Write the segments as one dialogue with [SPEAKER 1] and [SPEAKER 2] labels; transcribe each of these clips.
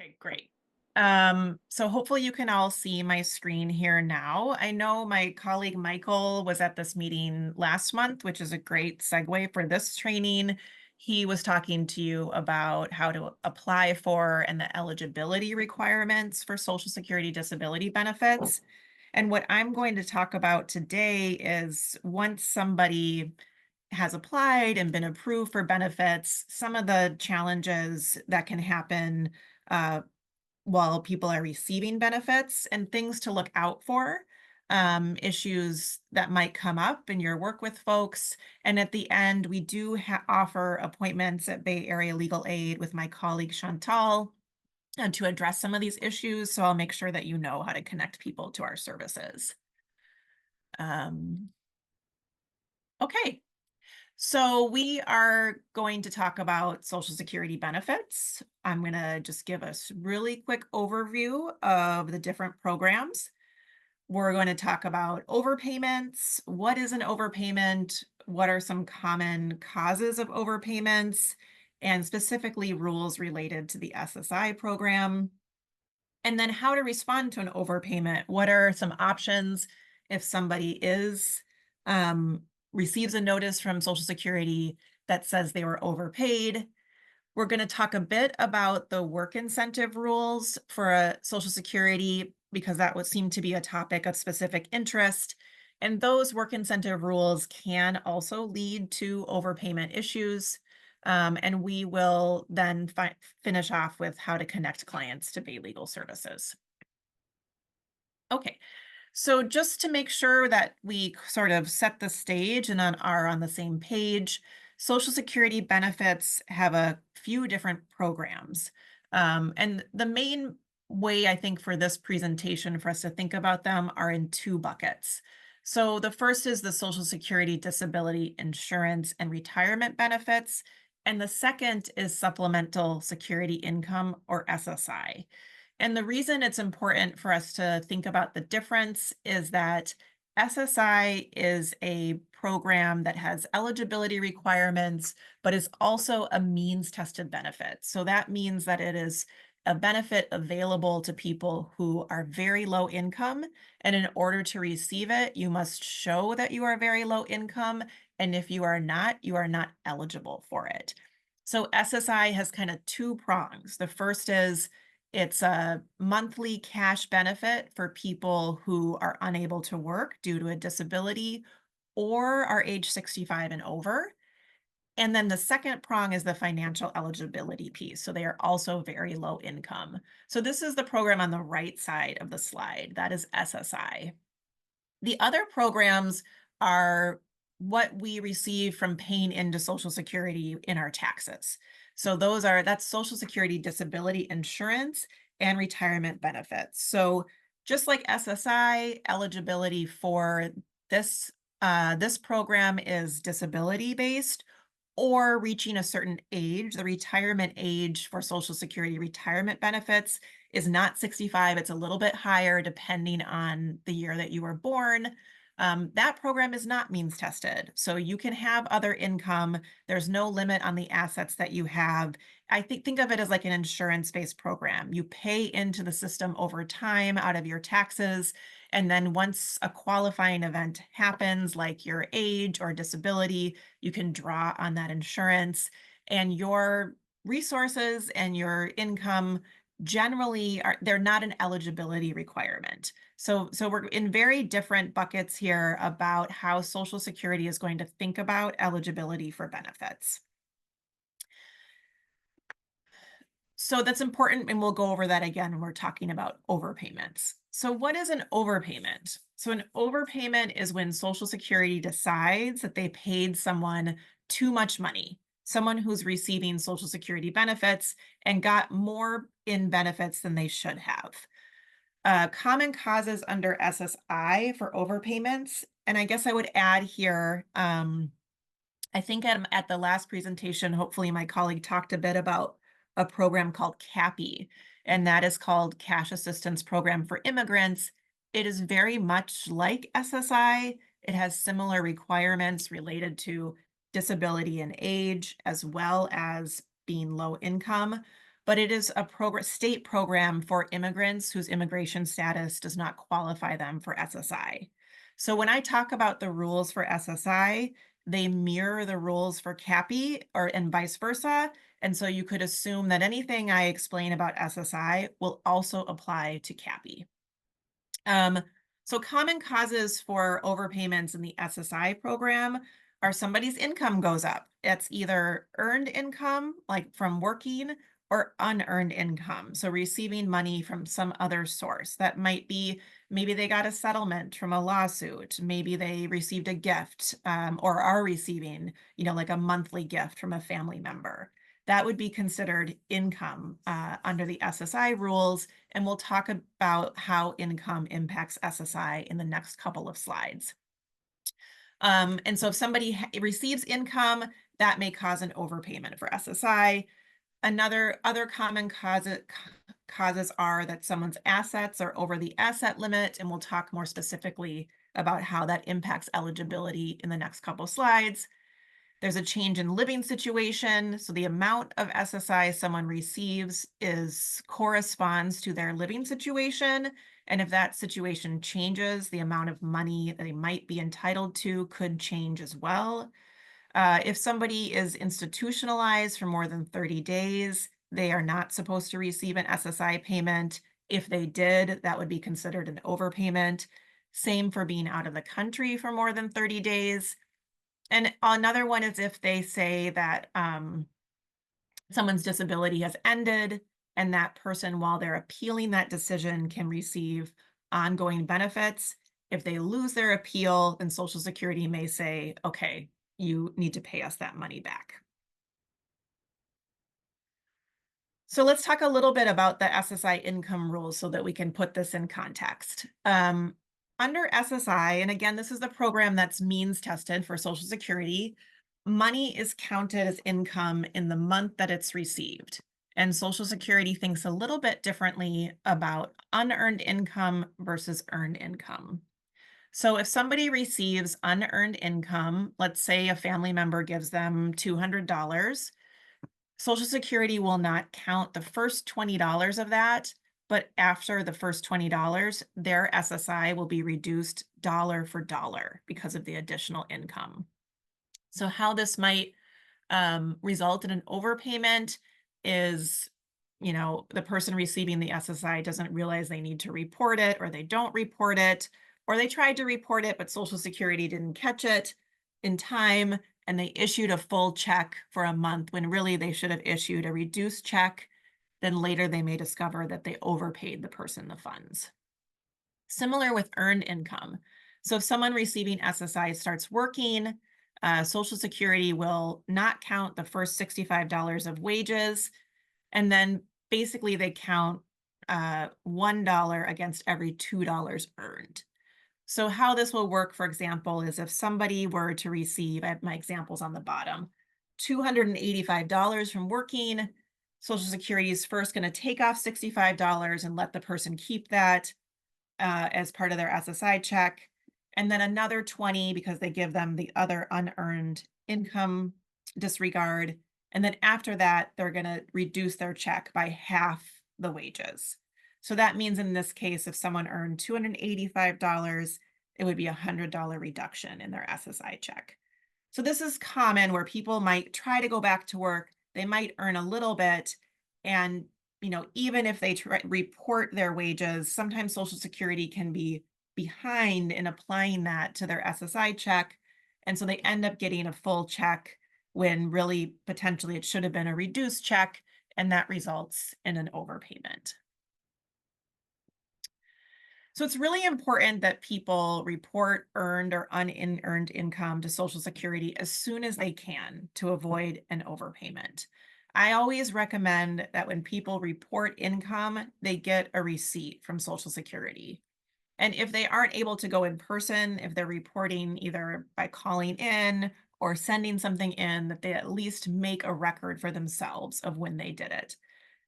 [SPEAKER 1] Okay, great. So hopefully you can all see my screen here now. I know my colleague Michael was at this meeting last month, which is a great segue for this training. He was talking to you about how to apply for and the eligibility requirements for Social Security disability benefits. And what I'm going to talk about today is once somebody has applied and been approved for benefits, some of the challenges that can happen uh, while people are receiving benefits and things to look out for, issues that might come up in your work with folks. And at the end, we do offer appointments at Bay Area Legal Aid with my colleague Chantal to address some of these issues. So I'll make sure that you know how to connect people to our services. Um, okay. So we are going to talk about Social Security benefits. I'm going to just give us really quick overview of the different programs. We're going to talk about overpayments. What is an overpayment? What are some common causes of overpayments? And specifically rules related to the SSI program. And then how to respond to an overpayment. What are some options if somebody receives a notice from Social Security that says they were overpaid? We're going to talk a bit about the work incentive rules for Social Security because that would seem to be a topic of specific interest. And those work incentive rules can also lead to overpayment issues. And we will then finish off with how to connect clients to Bay Legal Services. Okay, so just to make sure that we sort of set the stage and are on the same page, Social Security benefits have a few different programs. And the main way I think for this presentation for us to think about them are in two buckets. So the first is the Social Security disability insurance and retirement benefits. And the second is supplemental security income or SSI. And the reason it's important for us to think about the difference is that SSI is a program that has eligibility requirements, but is also a means tested benefit. So that means that it is a benefit available to people who are very low income. And in order to receive it, you must show that you are very low income. And if you are not eligible for it. So SSI has kind of two prongs. The first is it's a monthly cash benefit for people who are unable to work due to a disability or are age 65 and over. And then the second prong is the financial eligibility piece. So they are also very low income. So this is the program on the right side of the slide. That is SSI. The other programs are what we receive from paying into Social Security in our taxes. So that's Social Security disability insurance and retirement benefits. So just like SSI, eligibility for this this program is disability based or reaching a certain age. The retirement age for Social Security retirement benefits is not 65. It's a little bit higher depending on the year that you were born. That program is not means tested. So you can have other income. There's no limit on the assets that you have. I think of it as like an insurance-based program. You pay into the system over time out of your taxes. And then once a qualifying event happens, like your age or disability, you can draw on that insurance. And your resources and your income generally they're not an eligibility requirement. So we're in very different buckets here about how Social Security is going to think about eligibility for benefits. So that's important, and we'll go over that again when we're talking about overpayments. So what is an overpayment? So an overpayment is when Social Security decides that they paid someone too much money, someone who's receiving Social Security benefits and got more in benefits than they should have. Common causes under SSI for overpayments, and I guess I would add here, I think at the last presentation, hopefully my colleague talked a bit about a program called CAPI, and that is called Cash Assistance Program for Immigrants. It is very much like SSI. It has similar requirements related to disability and age, as well as being low income. but it is a state program for immigrants whose immigration status does not qualify them for SSI. So when I talk about the rules for SSI, they mirror the rules for CAPI and vice versa. And so you could assume that anything I explain about SSI will also apply to CAPI. So common causes for overpayments in the SSI program are somebody's income goes up. It's either earned income, like from working, or unearned income. So receiving money from some other source. That might be maybe they got a settlement from a lawsuit. Maybe they received a gift or are receiving, like a monthly gift from a family member. That would be considered income under the SSI rules. And we'll talk about how income impacts SSI in the next couple of slides. And so if somebody receives income, that may cause an overpayment for SSI. Other common causes are that someone's assets are over the asset limit, and we'll talk more specifically about how that impacts eligibility in the next couple slides. There's a change in living situation. So the amount of SSI someone receives corresponds to their living situation. And if that situation changes, the amount of money that they might be entitled to could change as well. If somebody is institutionalized for more than 30 days, they are not supposed to receive an SSI payment. If they did, that would be considered an overpayment. Same for being out of the country for more than 30 days. And another one is if they say that someone's disability has ended and that person, while they're appealing that decision, can receive ongoing benefits. If they lose their appeal, then Social Security may say, okay, you need to pay us that money back. So let's talk a little bit about the SSI income rules so that we can put this in context. Under SSI, and again, this is the program that's means tested for Social Security, money is counted as income in the month that it's received. And Social Security thinks a little bit differently about unearned income versus earned income. So if somebody receives unearned income, let's say a family member gives them $200, Social Security will not count the first $20 of that, but after the first $20, their SSI will be reduced dollar for dollar because of the additional income. So how this might result in an overpayment is, the person receiving the SSI doesn't realize they need to report it, or they don't report it, or they tried to report it, but Social Security didn't catch it in time, and they issued a full check for a month when really they should have issued a reduced check. Then later they may discover that they overpaid the person the funds. Similar with earned income. So if someone receiving SSI starts working, Social Security will not count the first $65 of wages, and then basically they count $1 against every $2 earned. So how this will work, for example, is if somebody were to receive, I have my examples on the bottom, $285 from working, Social Security is first going to take off $65 and let the person keep that as part of their SSI check, and then another 20 because they give them the other unearned income disregard. And then after that, they're going to reduce their check by half the wages. So that means in this case, if someone earned $285, it would be a $100 reduction in their SSI check. So this is common where people might try to go back to work. They might earn a little bit. And, even if they report their wages, sometimes Social Security can be behind in applying that to their SSI check. And so they end up getting a full check when really potentially it should have been a reduced check, and that results in an overpayment. So it's really important that people report earned or unearned income to Social Security as soon as they can to avoid an overpayment. I always recommend that when people report income, they get a receipt from Social Security. And if they aren't able to go in person, if they're reporting either by calling in or sending something in, that they at least make a record for themselves of when they did it.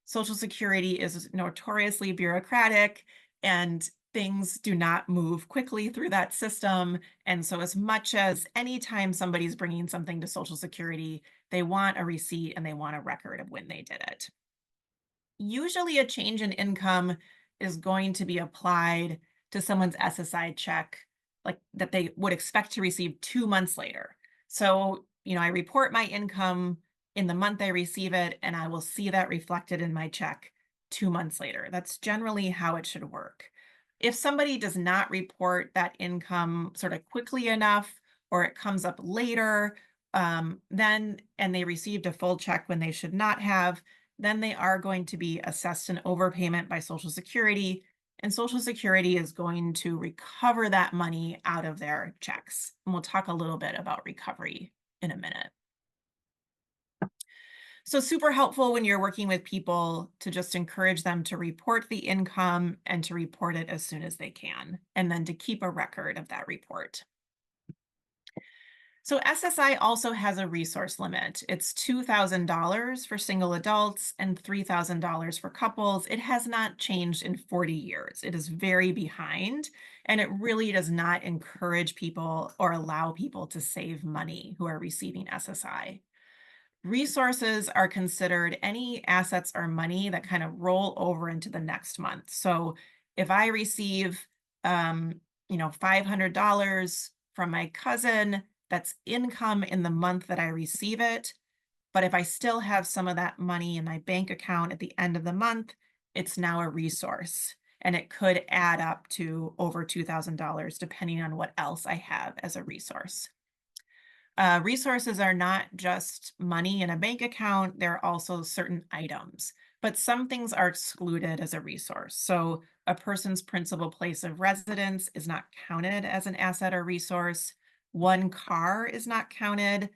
[SPEAKER 1] Social Security is notoriously bureaucratic, and things do not move quickly through that system. And so as much as anytime somebody's bringing something to Social Security, they want a receipt and they want a record of when they did it. Usually a change in income is going to be applied to someone's SSI check, like that they would expect to receive 2 months later. So, I report my income in the month I receive it, and I will see that reflected in my check 2 months later. That's generally how it should work. If somebody does not report that income sort of quickly enough, or it comes up later, and they received a full check when they should not have, then they are going to be assessed an overpayment by Social Security, and Social Security is going to recover that money out of their checks. And we'll talk a little bit about recovery in a minute. So super helpful when you're working with people to just encourage them to report the income and to report it as soon as they can, and then to keep a record of that report. So SSI also has a resource limit. It's $2,000 for single adults and $3,000 for couples. It has not changed in 40 years. It is very behind, and it really does not encourage people or allow people to save money who are receiving SSI. Resources are considered any assets or money that kind of roll over into the next month. So if I receive, $500 from my cousin, that's income in the month that I receive it. But if I still have some of that money in my bank account at the end of the month, it's now a resource. And it could add up to over $2,000 depending on what else I have as a resource. Resources are not just money in a bank account, they're also certain items, but some things are excluded as a resource. So a person's principal place of residence is not counted as an asset or resource. One car is not counted,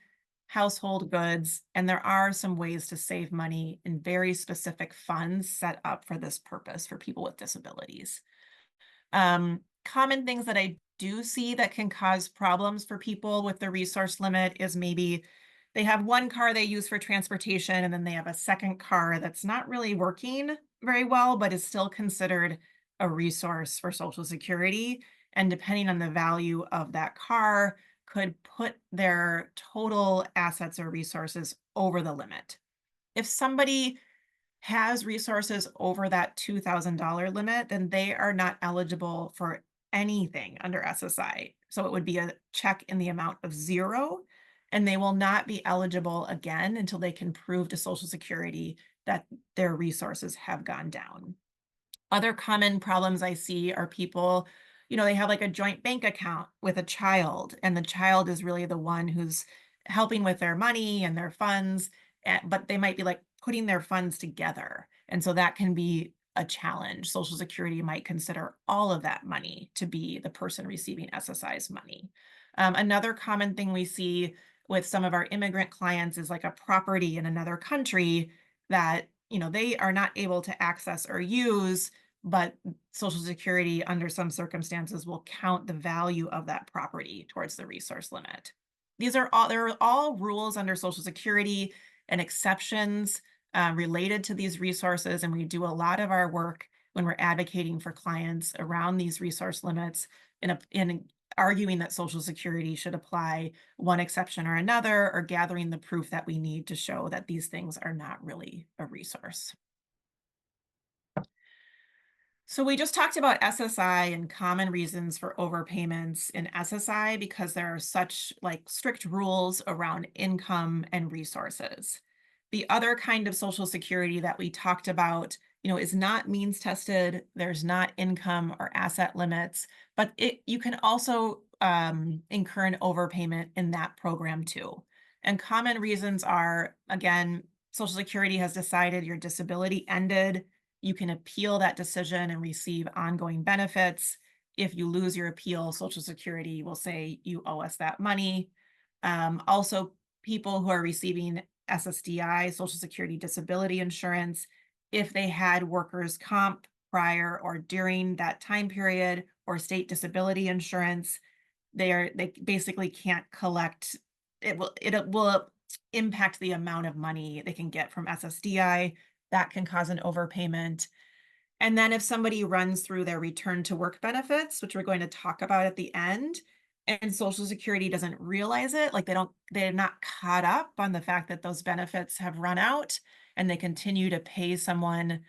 [SPEAKER 1] household goods, and there are some ways to save money in very specific funds set up for this purpose for people with disabilities. Common things that I do see that can cause problems for people with the resource limit is maybe they have one car they use for transportation, and then they have a second car that's not really working very well, but is still considered a resource for Social Security. And depending on the value of that car, could put their total assets or resources over the limit. If somebody has resources over that $2,000 limit, then they are not eligible for anything under SSI. So it would be a check in the amount of zero, and they will not be eligible again until they can prove to Social Security that their resources have gone down. Other common problems I see are people, they have like a joint bank account with a child, and the child is really the one who's helping with their money and their funds, but they might be like putting their funds together. And so that can be a challenge. Social Security might consider all of that money to be the person receiving SSI's money. Another common thing we see with some of our immigrant clients is like a property in another country that, they are not able to access or use, but Social Security, under some circumstances, will count the value of that property towards the resource limit. There are all rules under Social Security and exceptions related to these resources, and we do a lot of our work when we're advocating for clients around these resource limits in arguing that Social Security should apply one exception or another, or gathering the proof that we need to show that these things are not really a resource. So we just talked about SSI and common reasons for overpayments in SSI because there are such strict rules around income and resources. The other kind of Social Security that we talked about, is not means tested. There's not income or asset limits, but you can also incur an overpayment in that program too. And common reasons are, again, Social Security has decided your disability ended. You can appeal that decision and receive ongoing benefits. If you lose your appeal, Social Security will say you owe us that money. Also, people who are receiving SSDI, Social Security Disability Insurance, if they had workers' comp prior or during that time period, or state disability insurance, they basically can't collect. It will impact the amount of money they can get from SSDI. That can cause an overpayment. And then if somebody runs through their return to work benefits, which we're going to talk about at the end, and Social Security doesn't realize it, like they're not caught up on the fact that those benefits have run out, and they continue to pay someone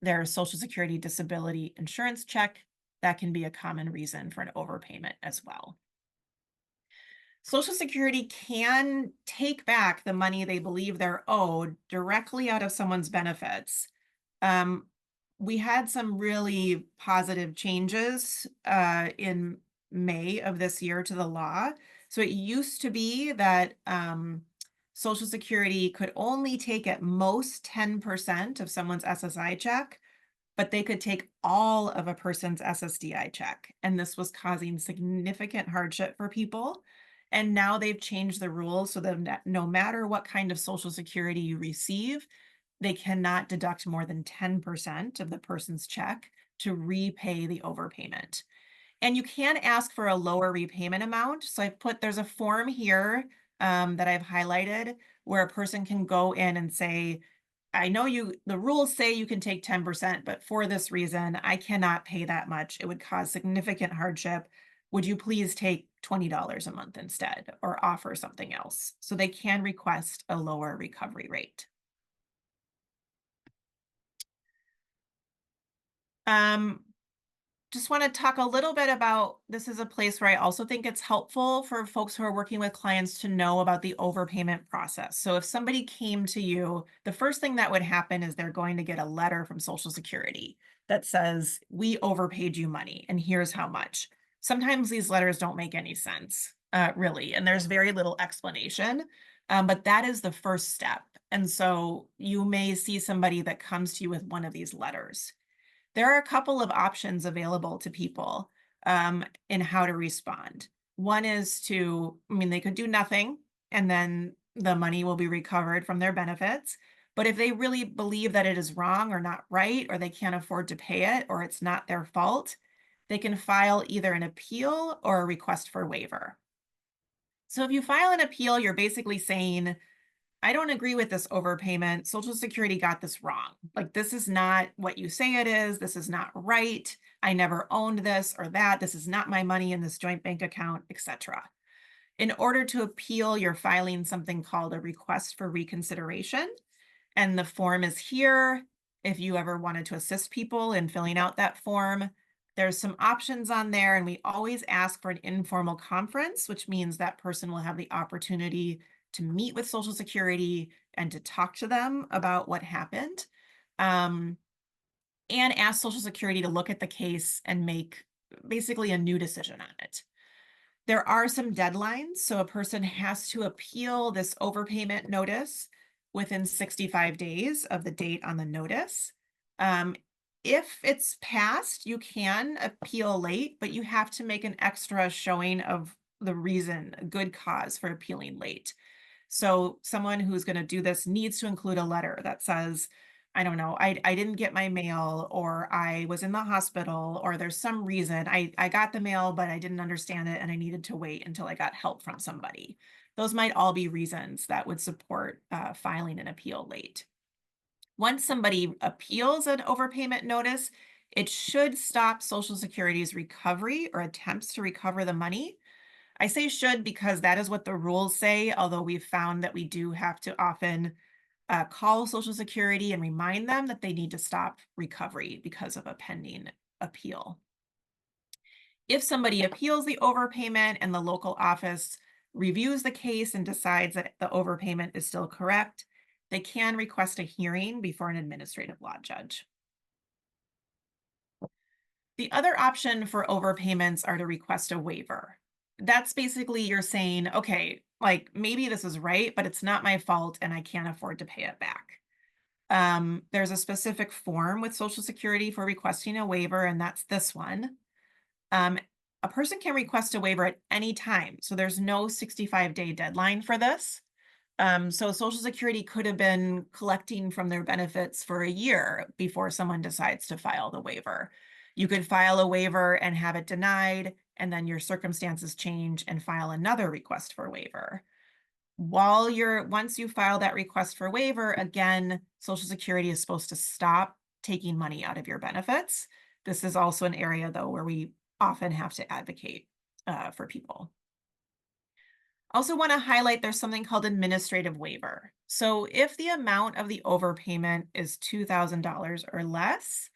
[SPEAKER 1] their Social Security disability insurance check. That can be a common reason for an overpayment as well. Social Security can take back the money they believe they're owed directly out of someone's benefits. Um, we had some really positive changes in May of this year to the law. So it used to be that Social Security could only take at most 10% of someone's SSI check, but they could take all of a person's SSDI check. And this was causing significant hardship for people. And now they've changed the rules so that no matter what kind of Social Security you receive, they cannot deduct more than 10% of the person's check to repay the overpayment. And you can ask for a lower repayment amount. So there's a form here that I've highlighted where a person can go in and say, I know the rules say you can take 10%, but for this reason, I cannot pay that much. It would cause significant hardship. Would you please take $20 a month instead or offer something else? So they can request a lower recovery rate. Just want to talk a little bit about, this is a place where I also think it's helpful for folks who are working with clients to know about the overpayment process. So if somebody came to you, the first thing that would happen is they're going to get a letter from Social Security that says, we overpaid you money and here's how much. Sometimes these letters don't make any sense, really, and there's very little explanation, but that is the first step. And so you may see somebody that comes to you with one of these letters. There are a couple of options available to people in how to respond. One is they could do nothing and then the money will be recovered from their benefits. But if they really believe that it is wrong or not right, or they can't afford to pay it, or it's not their fault, they can file either an appeal or a request for waiver. So if you file an appeal, you're basically saying, I don't agree with this overpayment. Social Security got this wrong. Like, this is not what you say it is. This is not right. I never owned this or that. This is not my money in this joint bank account, etc. In order to appeal, you're filing something called a request for reconsideration. And the form is here. If you ever wanted to assist people in filling out that form, there's some options on there. And we always ask for an informal conference, which means that person will have the opportunity to meet with Social Security and to talk to them about what happened, and ask Social Security to look at the case and make basically a new decision on it. There are some deadlines, so a person has to appeal this overpayment notice within 65 days of the date on the notice. If it's passed, you can appeal late, but you have to make an extra showing of the reason, a good cause for appealing late. So someone who's going to do this needs to include a letter that says, I don't know, I didn't get my mail, or I was in the hospital, or there's some reason I got the mail, but I didn't understand it and I needed to wait until I got help from somebody. Those might all be reasons that would support filing an appeal late. Once somebody appeals an overpayment notice, it should stop Social Security's recovery or attempts to recover the money. I say should because that is what the rules say, although we've found that we do have to often call Social Security and remind them that they need to stop recovery because of a pending appeal. If somebody appeals the overpayment and the local office reviews the case and decides that the overpayment is still correct, they can request a hearing before an administrative law judge. The other option for overpayments are to request a waiver. That's basically you're saying, okay, like maybe this is right, but it's not my fault and I can't afford to pay it back. There's a specific form with Social Security for requesting a waiver, and that's this one. A person can request a waiver at any time, so there's no 65-day deadline for this. So Social Security could have been collecting from their benefits for a year before someone decides to file the waiver. You could file a waiver and have it denied, and then your circumstances change and file another request for waiver. Once you file that request for waiver, again, Social Security is supposed to stop taking money out of your benefits. This is also an area, though, where we often have to advocate for people. Also want to highlight there's something called administrative waiver. So if the amount of the overpayment is $2,000 or less,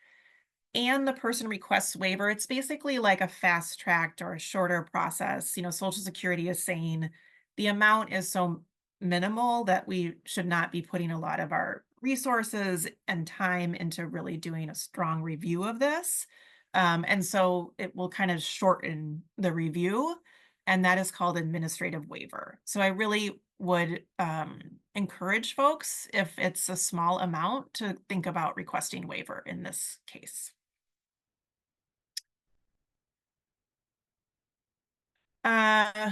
[SPEAKER 1] and the person requests waiver, it's basically like a fast tracked or a shorter process. Social Security is saying the amount is so minimal that we should not be putting a lot of our resources and time into really doing a strong review of this. And so it will kind of shorten the review, and that is called administrative waiver. So I really would encourage folks, if it's a small amount, to think about requesting waiver in this case. Uh,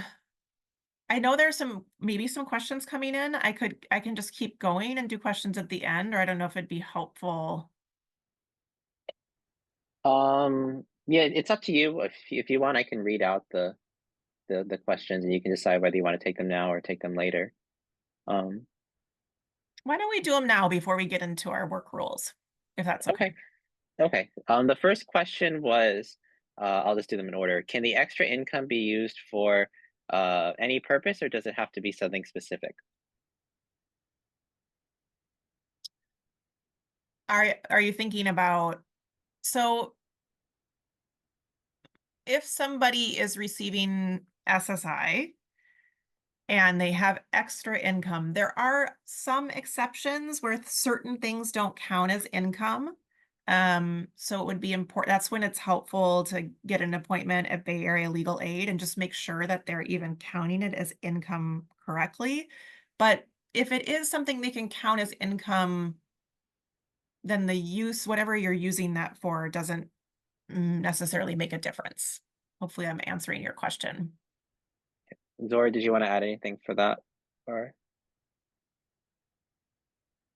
[SPEAKER 1] I know there's maybe some questions coming in. I can just keep going and do questions at the end, or I don't know if it'd be helpful.
[SPEAKER 2] Yeah, it's up to you. If you want, I can read out the questions and you can decide whether you want to take them now or take them later. Um,
[SPEAKER 1] Why don't we do them now before we get into our work rules, if that's okay?
[SPEAKER 2] okay. Okay. The first question was, I'll just do them in order. Can the extra income be used for any purpose, or does it have to be something specific?
[SPEAKER 1] Are you thinking about, so if somebody is receiving SSI and they have extra income, there are some exceptions where certain things don't count as income. So it would be important. That's when it's helpful to get an appointment at Bay Area Legal Aid and just make sure that they're even counting it as income correctly. But if it is something they can count as income, then the use, whatever you're using that for, doesn't necessarily make a difference. Hopefully, I'm answering your question.
[SPEAKER 2] Zora, did you want to add anything for that? Or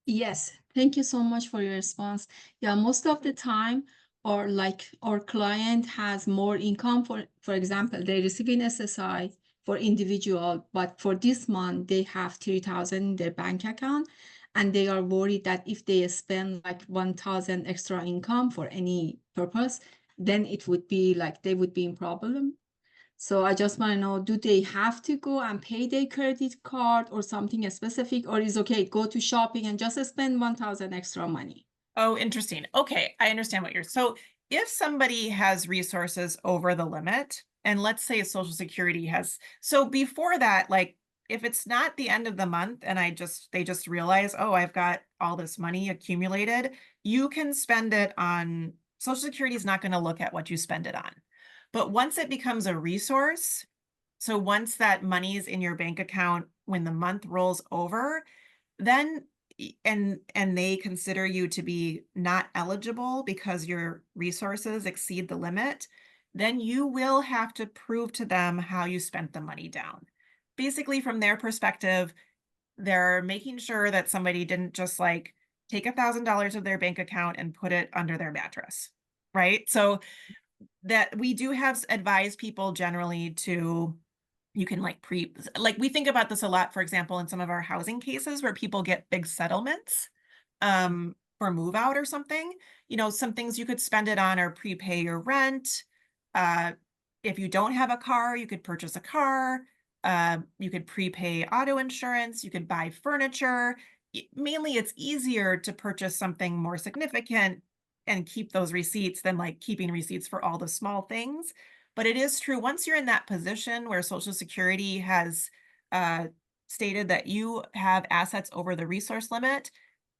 [SPEAKER 3] Yes, thank you so much for your response. Yeah, most of the time, or like our client has more income, for example, they receive an SSI for individual, but for this month they have 3,000 in their bank account, and they are worried that if they spend like 1,000 extra income for any purpose, then it would be like they would be in problem. So I just want to know, do they have to go and pay their credit card or something specific, or is okay, go to shopping and just spend 1,000 extra money?
[SPEAKER 1] Oh, interesting. Okay, I understand what you're. So if somebody has resources over the limit, and let's say Social Security has, so before that, like if it's not the end of the month and they just realize, oh, I've got all this money accumulated, you can spend it on, Social Security is not going to look at what you spend it on. But once it becomes a resource, so once that money is in your bank account, when the month rolls over, then and they consider you to be not eligible because your resources exceed the limit, then you will have to prove to them how you spent the money down. Basically, from their perspective, they're making sure that somebody didn't just like take $1,000 of their bank account and put it under their mattress, right? So that we do have advised people generally to, you can like we think about this a lot, for example, in some of our housing cases where people get big settlements for move out or something. Some things you could spend it on are prepay your rent. uh if you don't have a car, you could purchase a car. You could prepay auto insurance, you could buy furniture. Mainly it's easier to purchase something more significant and keep those receipts than like keeping receipts for all the small things. But it is true, once you're in that position where Social Security has uh, stated that you have assets over the resource limit,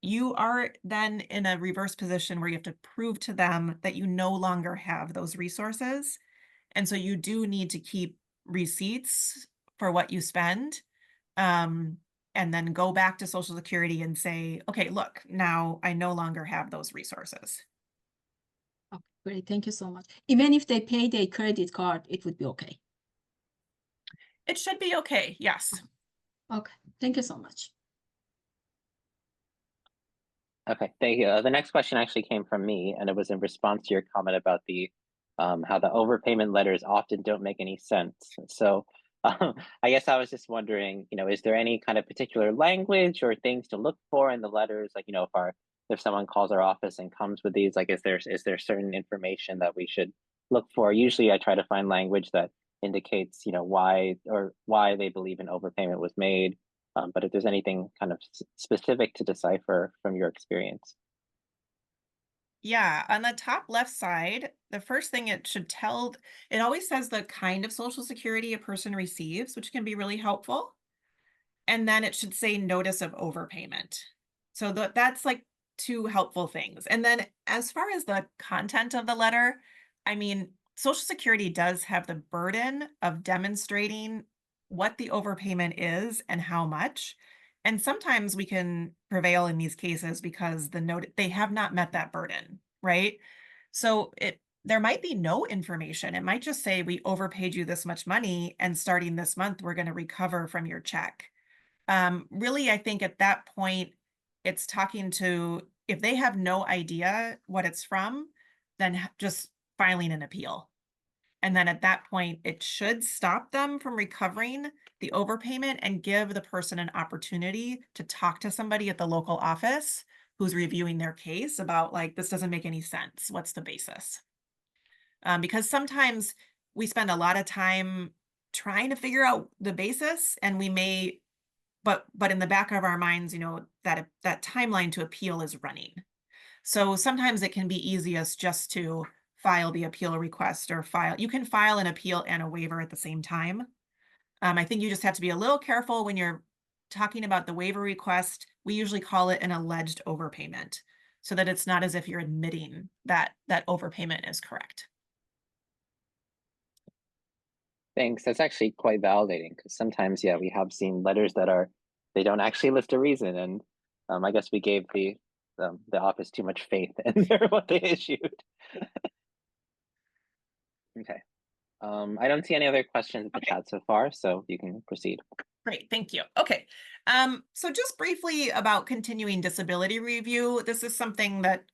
[SPEAKER 1] you are then in a reverse position where you have to prove to them that you no longer have those resources. And so you do need to keep receipts for what you spend. Um, and then go back to Social Security and say, okay, look, now I no longer have those resources.
[SPEAKER 3] Okay, great, thank you so much. Even if they pay their credit card, it would be okay.
[SPEAKER 1] It should be okay, yes.
[SPEAKER 3] Okay, thank you so much.
[SPEAKER 2] okay, thank you. The next question actually came from me, and it was in response to your comment about the how the overpayment letters often don't make any sense. So I guess I was just wondering, is there any kind of particular language or things to look for in the letters? Like, if someone calls our office and comes with these, like, is there certain information that we should look for? Usually, I try to find language that indicates, why they believe an overpayment was made. But if there's anything kind of specific to decipher from your experience.
[SPEAKER 1] Yeah, on the top left side, the first thing it should tell, it always says the kind of Social Security a person receives, which can be really helpful. And then it should say notice of overpayment. So that's like two helpful things. And then as far as the content of the letter, I mean, Social Security does have the burden of demonstrating what the overpayment is and how much. And sometimes we can prevail in these cases because they have not met that burden, right? So there might be no information. It might just say we overpaid you this much money, and starting this month, we're going to recover from your check. Really, I think at that point, it's talking to, if they have no idea what it's from, then just filing an appeal. And then at that point, it should stop them from recovering the overpayment and give the person an opportunity to talk to somebody at the local office who's reviewing their case about, like, this doesn't make any sense. What's the basis? Because sometimes we spend a lot of time trying to figure out the basis, and we may, but in the back of our minds, that timeline to appeal is running. So sometimes it can be easiest just to file the appeal request, or you can file an appeal and a waiver at the same time. I think you just have to be a little careful when you're talking about the waiver request. We usually call it an alleged overpayment, so that it's not as if you're admitting that that overpayment is correct.
[SPEAKER 2] Thanks. That's actually quite validating, because sometimes, yeah, we have seen letters that they don't actually list a reason, and I guess we gave the office too much faith in what they issued. Okay. I don't see any other questions in the
[SPEAKER 1] Okay.
[SPEAKER 2] chat so far, so you can proceed.
[SPEAKER 1] Great, thank you. Okay, so just briefly about continuing disability review. This is something that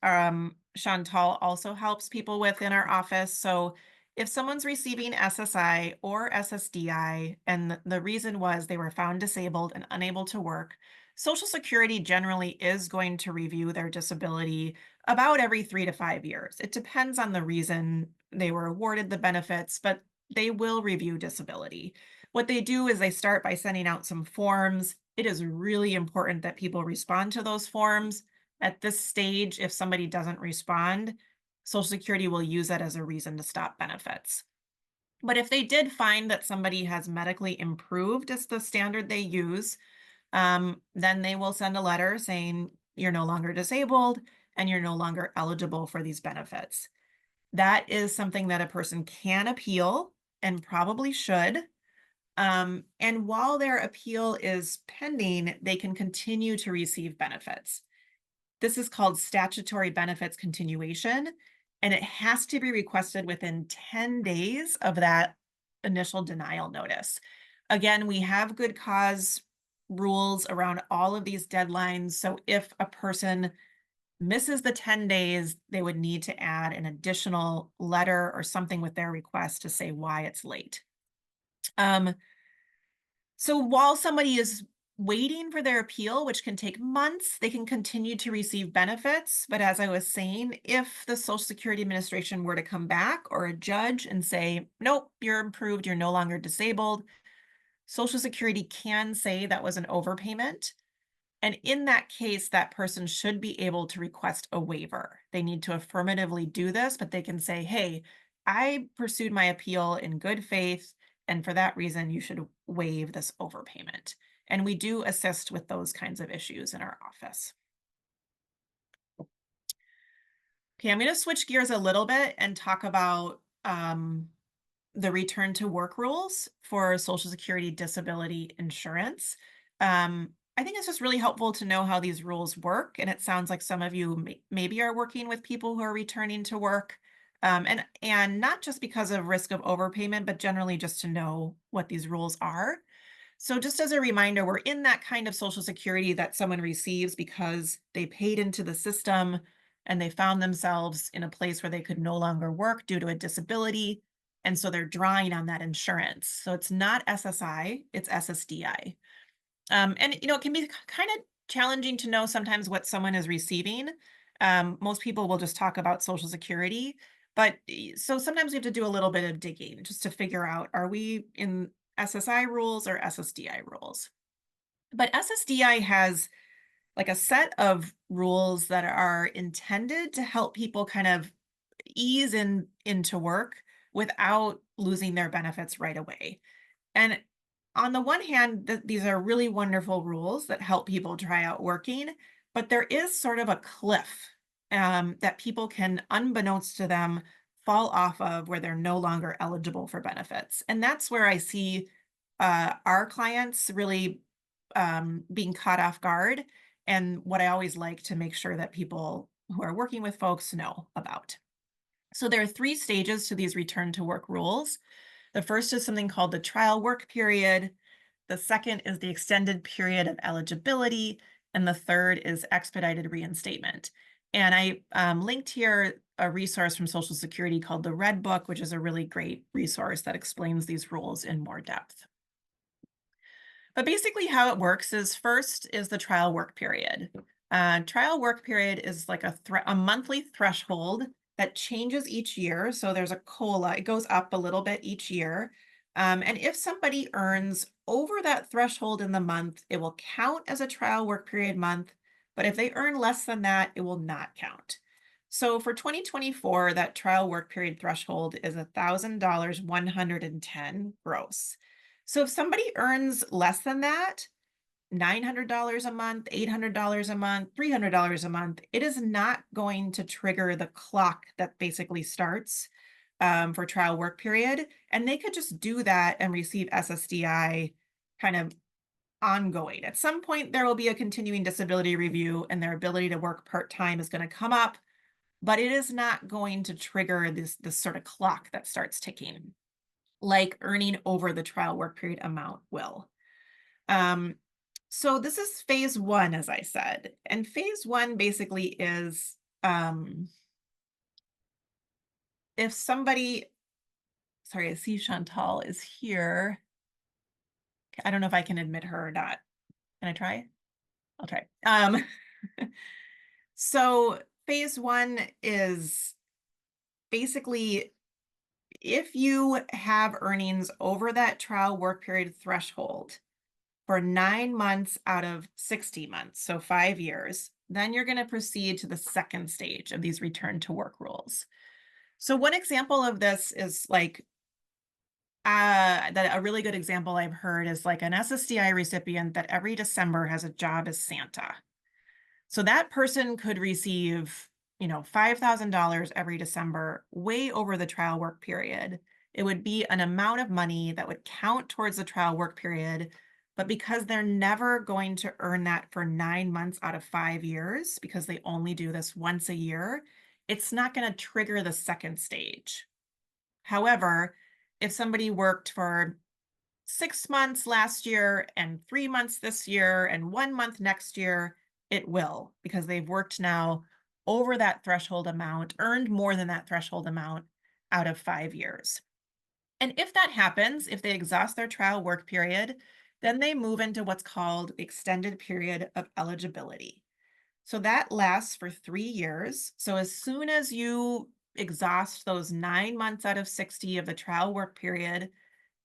[SPEAKER 1] Chantal also helps people with in our office. So if someone's receiving SSI or SSDI, and the reason was they were found disabled and unable to work, Social Security generally is going to review their disability about every 3 to 5 years. It depends on the reason they were awarded the benefits, but they will review disability. What they do is they start by sending out some forms. It is really important that people respond to those forms. At this stage, if somebody doesn't respond, Social Security will use that as a reason to stop benefits. But if they did find that somebody has medically improved as the standard they use, then they will send a letter saying you're no longer disabled and you're no longer eligible for these benefits. That is something that a person can appeal, and probably should. And while their appeal is pending, they can continue to receive benefits. This is called statutory benefits continuation, and it has to be requested within 10 days of that initial denial notice. Again, we have good cause rules around all of these deadlines. So if a person misses the 10 days, they would need to add an additional letter or something with their request to say why it's late. So while somebody is waiting for their appeal, which can take months, they can continue to receive benefits. But as I was saying, if the Social Security Administration were to come back, or a judge, and say, nope, you're improved, you're no longer disabled, Social Security can say that was an overpayment. And in that case, that person should be able to request a waiver. They need to affirmatively do this, but they can say, hey, I pursued my appeal in good faith, and for that reason, you should waive this overpayment. And we do assist with those kinds of issues in our office. Okay, I'm going to switch gears a little bit and talk about the return to work rules for Social Security disability insurance. I think it's just really helpful to know how these rules work. And it sounds like some of you maybe are working with people who are returning to work. And not just because of risk of overpayment, but generally just to know what these rules are. So just as a reminder, we're in that kind of Social Security that someone receives because they paid into the system and they found themselves in a place where they could no longer work due to a disability. And so they're drawing on that insurance. So it's not SSI, it's SSDI. And it can be kind of challenging to know sometimes what someone is receiving. Most people will just talk about Social Security, but so sometimes we have to do a little bit of digging just to figure out, are we in SSI rules or SSDI rules? But SSDI has like a set of rules that are intended to help people kind of ease into work without losing their benefits right away. And on the one hand, these are really wonderful rules that help people try out working, but there is sort of a cliff that people can, unbeknownst to them, fall off of where they're no longer eligible for benefits. And that's where I see our clients really being caught off guard, and what I always like to make sure that people who are working with folks know about. So there are 3 stages to these return to work rules. The first is something called the trial work period. The second is the extended period of eligibility. And the third is expedited reinstatement. And I linked here a resource from Social Security called the Red Book, which is a really great resource that explains these rules in more depth. But basically how it works is first is the trial work period. Trial work period is like a monthly threshold that changes each year. So there's a COLA, it goes up a little bit each year. And if somebody earns over that threshold in the month, it will count as a trial work period month. But if they earn less than that, it will not count. So for 2024, that trial work period threshold is $1,000, 110 gross. So if somebody earns less than that, $900 a month, $800 a month, $300 a month, it is not going to trigger the clock that basically starts for trial work period. And they could just do that and receive SSDI kind of ongoing. At some point, there will be a continuing disability review and their ability to work part-time is going to come up, but it is not going to trigger this sort of clock that starts ticking, like earning over the trial work period amount will. So this is phase 1, as I said, and phase 1 basically is if somebody, sorry, I see Chantal is here. I don't know if I can admit her or not. Can I try? I'll try. So phase 1 is basically if you have earnings over that trial work period threshold for 9 months out of 60 months, so 5 years, then you're going to proceed to the second stage of these return to work rules. So one example of this is like, that a really good example I've heard is like an SSDI recipient that every December has a job as Santa. So that person could receive, $5,000 every December, way over the trial work period. It would be an amount of money that would count towards the trial work period. But because they're never going to earn that for 9 months out of 5 years, because they only do this once a year, it's not going to trigger the second stage. However, if somebody worked for 6 months last year and 3 months this year and 1 month next year, it will, because they've worked now over that threshold amount, earned more than that threshold amount out of 5 years. And if that happens, if they exhaust their trial work period, then they move into what's called extended period of eligibility. So that lasts for 3 years. So as soon as you exhaust those 9 months out of 60 of the trial work period,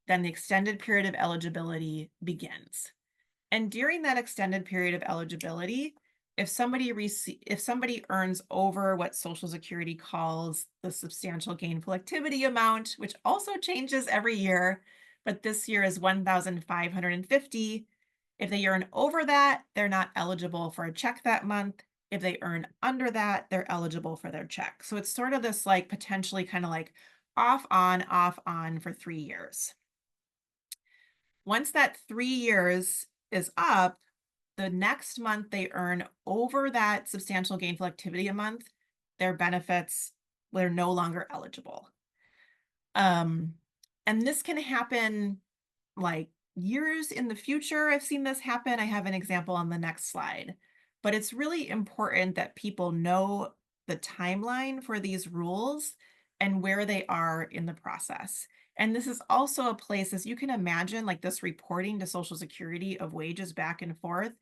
[SPEAKER 1] then the extended period of eligibility begins. And during that extended period of eligibility, if somebody earns over what Social Security calls the substantial gainful activity amount, which also changes every year, but this year is 1,550. If they earn over that, they're not eligible for a check that month. If they earn under that, they're eligible for their check. So it's sort of this like potentially kind of like off on for 3 years. Once that 3 years is up, the next month they earn over that substantial gainful activity a month, their benefits, they're no longer eligible. And this can happen like years in the future. I've seen this happen. I have an example on the next slide, but it's really important that people know the timeline for these rules and where they are in the process. And this is also a place, as you can imagine, like this reporting to Social Security of wages back and forth.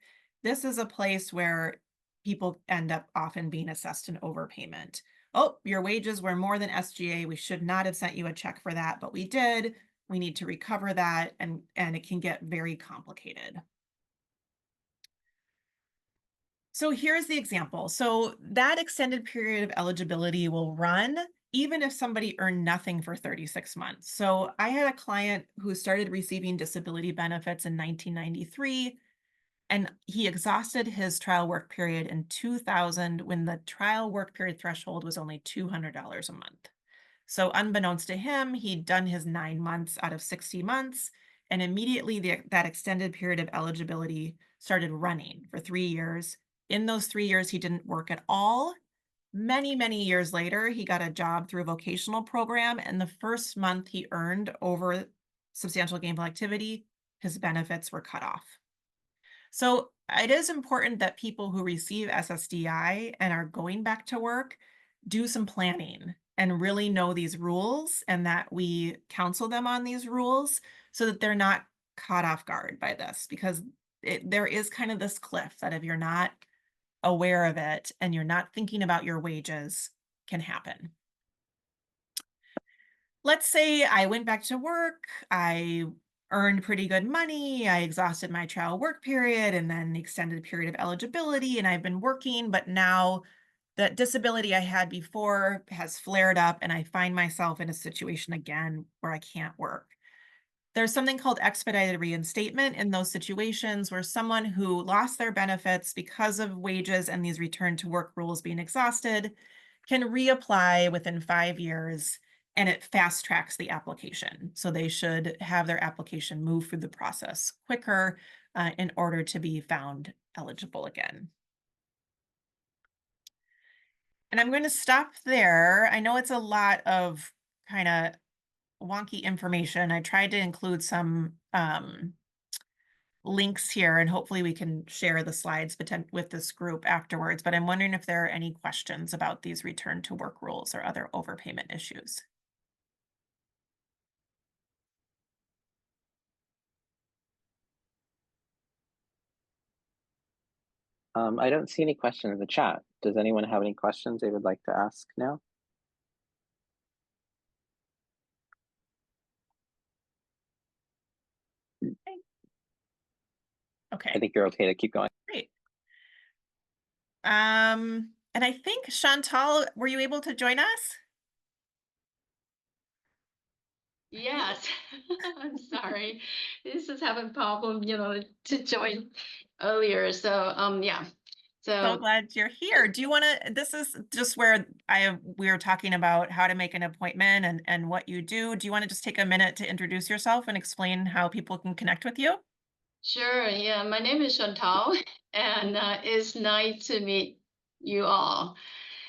[SPEAKER 1] This is a place where people end up often being assessed an overpayment. Oh, your wages were more than SGA. We should not have sent you a check for that, but we did. We need to recover that, and it can get very complicated. So here's the example. So that extended period of eligibility will run even if somebody earned nothing for 36 months. So I had a client who started receiving disability benefits in 1993, and he exhausted his trial work period in 2000 when the trial work period threshold was only $200 a month. So unbeknownst to him, he'd done his 9 months out of 60 months, and immediately that extended period of eligibility started running for 3 years. In those 3 years, he didn't work at all. Many, many years later, he got a job through a vocational program, and the first month he earned over substantial gainful activity, his benefits were cut off. So it is important that people who receive SSDI and are going back to work do some planning and really know these rules, and that we counsel them on these rules so that they're not caught off guard by this, because there is kind of this cliff that if you're not aware of it and you're not thinking about your wages, can happen. Let's say I went back to work, I earned pretty good money, I exhausted my trial work period and then the extended period of eligibility, and I've been working, but now the disability I had before has flared up and I find myself in a situation again where I can't work. There's something called expedited reinstatement in those situations where someone who lost their benefits because of wages and these return to work rules being exhausted can reapply within 5 years, and it fast tracks the application. So they should have their application move through the process quicker in order to be found eligible again. And I'm going to stop there. I know it's a lot of kind of wonky information. I tried to include some links here, and hopefully we can share the slides with this group afterwards, but I'm wondering if there are any questions about these return to work rules or other overpayment issues.
[SPEAKER 2] I don't see any questions in the chat. Does anyone have any questions they would like to ask now?
[SPEAKER 1] Okay,
[SPEAKER 2] I think you're okay to keep going.
[SPEAKER 1] great. And I think Chantal, were you able to join us?
[SPEAKER 4] Yes, I'm sorry. This is having problem, to join earlier. So, yeah.
[SPEAKER 1] So glad you're here. Do you want to, this is just where we were talking about how to make an appointment and what you do. Do you want to just take a minute to introduce yourself and explain how people can connect with you?
[SPEAKER 4] Sure. Yeah, my name is Chantal, and it's nice to meet you all.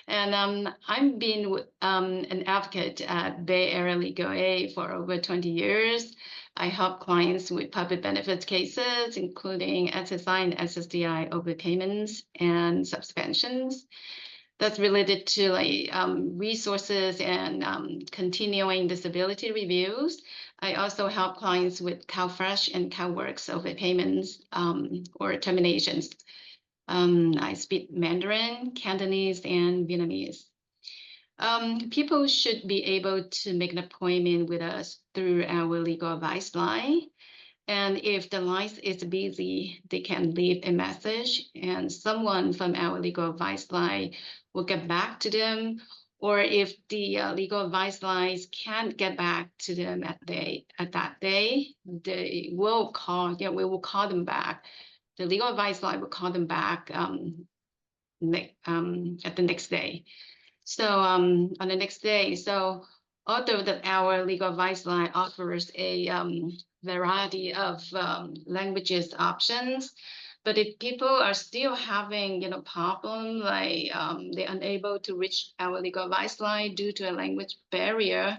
[SPEAKER 4] And I've been an advocate at Bay Area Legal Aid for over 20 years. I help clients with public benefits cases, including SSI and SSDI overpayments and suspensions. That's related to resources and continuing disability reviews. I also help clients with CalFresh and CalWorks overpayments or terminations. I speak Mandarin, Cantonese, and Vietnamese. People should be able to make an appointment with us through our legal advice line. And if the line is busy, they can leave a message and someone from our legal advice line will get back to them. Or if the legal advice lines can't get back to them at that day, they will call, we will call them back. The legal advice line will call them back at the next day. So on the next day, so although that our legal advice line offers a variety of languages options, but if people are still having problem like they're unable to reach our legal advice line due to a language barrier,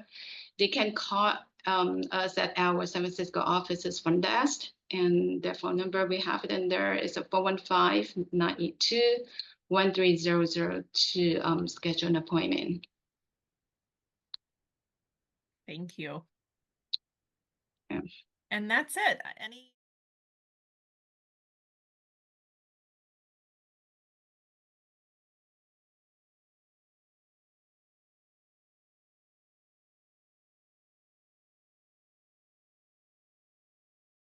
[SPEAKER 4] they can call us at our San Francisco office's front desk, and the phone number we have it in there is a 415-982-1300 to schedule an appointment.
[SPEAKER 1] Thank you.
[SPEAKER 4] Yeah.
[SPEAKER 1] And that's it. Any